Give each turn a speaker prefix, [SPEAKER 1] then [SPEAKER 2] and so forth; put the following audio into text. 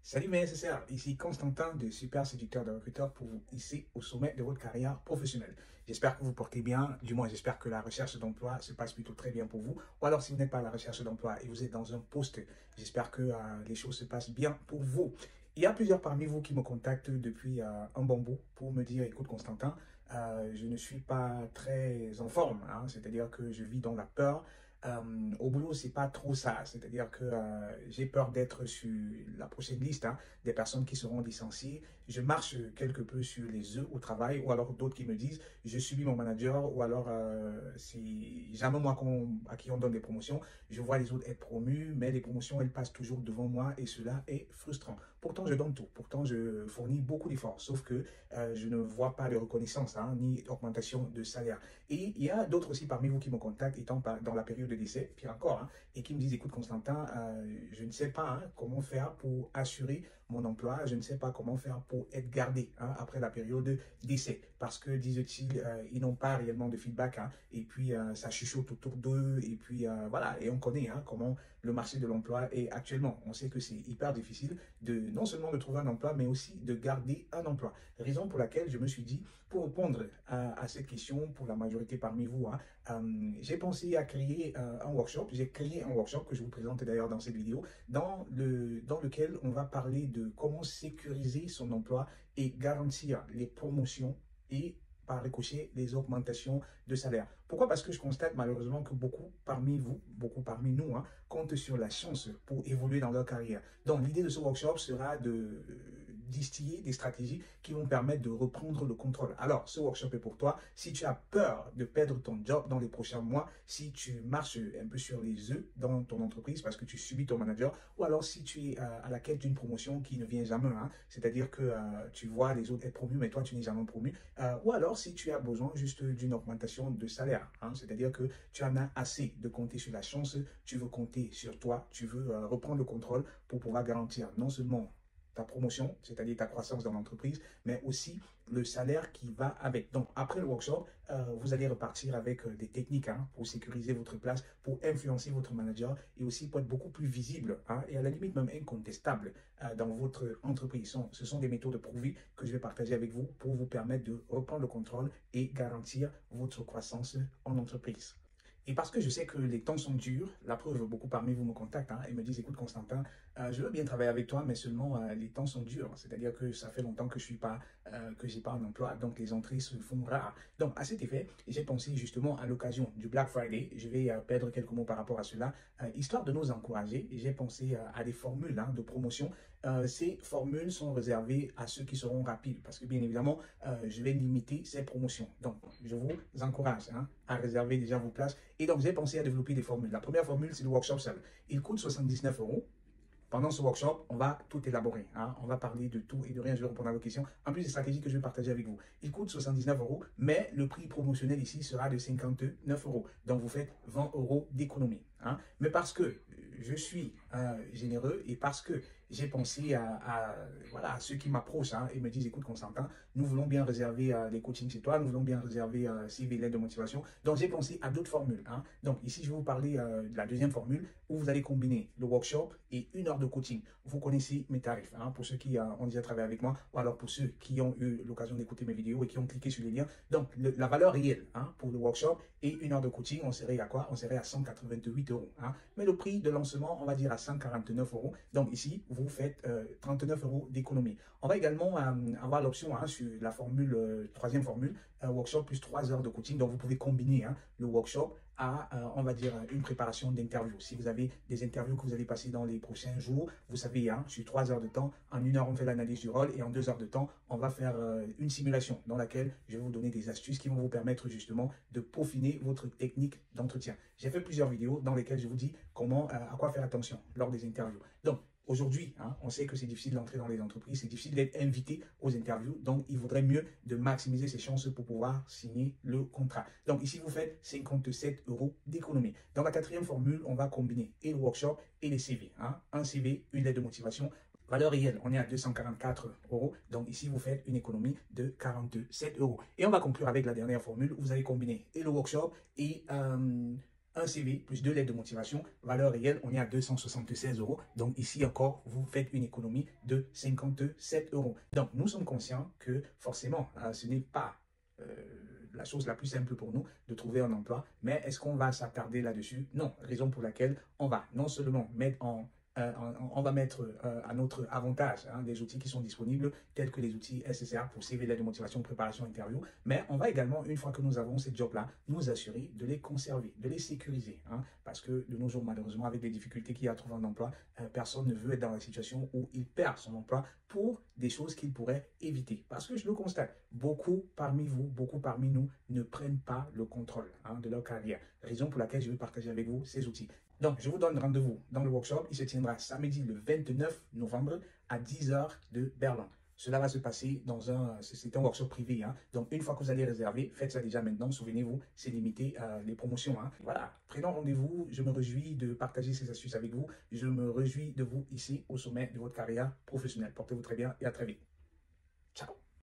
[SPEAKER 1] Salut mes SSR, ici Constantin de Super Séducteur de Recruteur pour vous hisser au sommet de votre carrière professionnelle. J'espère que vous portez bien, du moins j'espère que la recherche d'emploi se passe plutôt très bien pour vous. Ou alors si vous n'êtes pas à la recherche d'emploi et vous êtes dans un poste, j'espère que les choses se passent bien pour vous. Il y a plusieurs parmi vous qui me contactent depuis un bon bout pour me dire, écoute Constantin, je ne suis pas très en forme, hein, c'est-à-dire que je vis dans la peur. Au boulot, c'est pas trop ça. C'est-à-dire que j'ai peur d'être sur la prochaine liste des personnes qui seront licenciées. Je marche quelque peu sur les œufs au travail, ou alors d'autres qui me disent je subis mon manager, ou alors c'est jamais moi à qui on donne des promotions. Je vois les autres être promus, mais les promotions elles passent toujours devant moi et cela est frustrant. Pourtant, je donne tout. Pourtant, je fournis beaucoup d'efforts, sauf que je ne vois pas de reconnaissance ni d'augmentation de salaire. Et il y a d'autres aussi parmi vous qui me contactent étant dans la période de décès, pire encore, et qui me disent, écoute Constantin, je ne sais pas comment faire pour assurer mon emploi, je ne sais pas comment faire pour être gardé après la période d'essai, parce que, disent-ils, ils n'ont pas réellement de feedback, et puis ça chuchote autour d'eux, et puis voilà, et on connaît comment le marché de l'emploi est actuellement. On sait que c'est hyper difficile de non seulement de trouver un emploi, mais aussi de garder un emploi. Raison pour laquelle je me suis dit, pour répondre à cette question, pour la majorité parmi vous, j'ai pensé à créer un workshop. J'ai créé un workshop que je vous présente d'ailleurs dans cette vidéo, dans lequel on va parler de comment sécuriser son emploi et garantir les promotions et par ricochet les augmentations de salaire. Pourquoi? Parce que je constate malheureusement que beaucoup parmi vous, beaucoup parmi nous, comptent sur la chance pour évoluer dans leur carrière. Donc l'idée de ce workshop sera de distiller des stratégies qui vont permettre de reprendre le contrôle. Alors, ce workshop est pour toi. Si tu as peur de perdre ton job dans les prochains mois, si tu marches un peu sur les œufs dans ton entreprise parce que tu subis ton manager, ou alors si tu es à la quête d'une promotion qui ne vient jamais, c'est-à-dire que tu vois les autres être promus, mais toi, tu n'es jamais promu, ou alors si tu as besoin juste d'une augmentation de salaire, c'est-à-dire que tu en as assez de compter sur la chance, tu veux compter sur toi, tu veux reprendre le contrôle pour pouvoir garantir non seulement ta promotion, c'est-à-dire ta croissance dans l'entreprise, mais aussi le salaire qui va avec. Donc, après le workshop, vous allez repartir avec des techniques pour sécuriser votre place, pour influencer votre manager et aussi pour être beaucoup plus visible et à la limite même incontestable dans votre entreprise. Ce sont des méthodes prouvées que je vais partager avec vous pour vous permettre de reprendre le contrôle et garantir votre croissance en entreprise. Et parce que je sais que les temps sont durs, la preuve, beaucoup parmi vous me contactent et me disent, écoute Constantin, je veux bien travailler avec toi, mais seulement les temps sont durs. C'est-à-dire que ça fait longtemps que je suis pas, que j'ai pas un emploi, donc les entrées se font rares. Donc à cet effet, j'ai pensé justement à l'occasion du Black Friday, je vais perdre quelques mots par rapport à cela, histoire de nous encourager. J'ai pensé à des formules de promotion. Ces formules sont réservées à ceux qui seront rapides, parce que bien évidemment, je vais limiter ces promotions. Donc, je vous encourage à réserver déjà vos places. Et donc, j'ai pensé à développer des formules. La première formule, c'est le workshop seul. Il coûte 79 euros. Pendant ce workshop, on va tout élaborer. On va parler de tout et de rien. Je vais répondre à vos questions. En plus des stratégies que je vais partager avec vous. Il coûte 79 euros, mais le prix promotionnel ici sera de 59 euros. Donc, vous faites 20 euros d'économie. Mais parce que je suis généreux et parce que j'ai pensé voilà, à ceux qui m'approchent et me disent, écoute Constantin, nous voulons bien réserver les coachings chez toi, nous voulons bien réserver CV, l'aide de motivation. Donc, j'ai pensé à d'autres formules. Donc, ici, je vais vous parler de la deuxième formule où vous allez combiner le workshop et 1 heure de coaching. Vous connaissez mes tarifs pour ceux qui ont déjà travaillé avec moi ou alors pour ceux qui ont eu l'occasion d'écouter mes vidéos et qui ont cliqué sur les liens. Donc, la valeur réelle pour le workshop et 1 heure de coaching, on serait à quoi? On serait à 188 euros. Mais le prix de lancement, on va dire à 149 euros. Donc, ici, vous faites 39 euros d'économie. On va également avoir l'option sur la formule, troisième formule, workshop plus 3 heures de coaching. Donc, vous pouvez combiner le workshop à, on va dire, une préparation d'interview. Si vous avez des interviews que vous allez passer dans les prochains jours, vous savez, sur 3 heures de temps, en 1 heure, on fait l'analyse du rôle et en 2 heures de temps, on va faire une simulation dans laquelle je vais vous donner des astuces qui vont vous permettre justement de peaufiner votre technique d'entretien. J'ai fait plusieurs vidéos dans lesquelles je vous dis comment, à quoi faire attention lors des interviews. Donc, aujourd'hui, on sait que c'est difficile d'entrer dans les entreprises, c'est difficile d'être invité aux interviews, donc il vaudrait mieux de maximiser ses chances pour pouvoir signer le contrat. Donc ici, vous faites 57 euros d'économie. Dans la quatrième formule, on va combiner et le workshop et les CV. Un CV, une lettre de motivation. Valeur réelle, on est à 244 euros. Donc ici, vous faites une économie de 47 euros. Et on va conclure avec la dernière formule où vous allez combiner et le workshop et un CV plus 2 lettres de motivation. Valeur réelle, on est à 276 euros. Donc ici encore, vous faites une économie de 57 euros. Donc nous sommes conscients que forcément, ce n'est pas la chose la plus simple pour nous de trouver un emploi. Mais est-ce qu'on va s'attarder là-dessus? Non. Raison pour laquelle on va non seulement mettre on va mettre à notre avantage des outils qui sont disponibles, tels que les outils SSR pour CV, lettre de motivation, préparation, interview, mais on va également, une fois que nous avons ces jobs-là, nous assurer de les conserver, de les sécuriser, parce que de nos jours, malheureusement, avec les difficultés qu'il y a à trouver un emploi, personne ne veut être dans la situation où il perd son emploi pour des choses qu'il pourrait éviter. Parce que je le constate, beaucoup parmi vous, beaucoup parmi nous ne prennent pas le contrôle de leur carrière. Raison pour laquelle je veux partager avec vous ces outils. Donc, je vous donne rendez-vous dans le workshop. Il se tiendra samedi le 29 novembre à 10 h de Berlin. Cela va se passer c'est un workshop privé. Donc, une fois que vous allez réserver, faites ça déjà maintenant. Souvenez-vous, c'est limité les promotions. Voilà, prenons rendez-vous. Je me réjouis de partager ces astuces avec vous. Je me réjouis de vous ici au sommet de votre carrière professionnelle. Portez-vous très bien et à très vite. Ciao.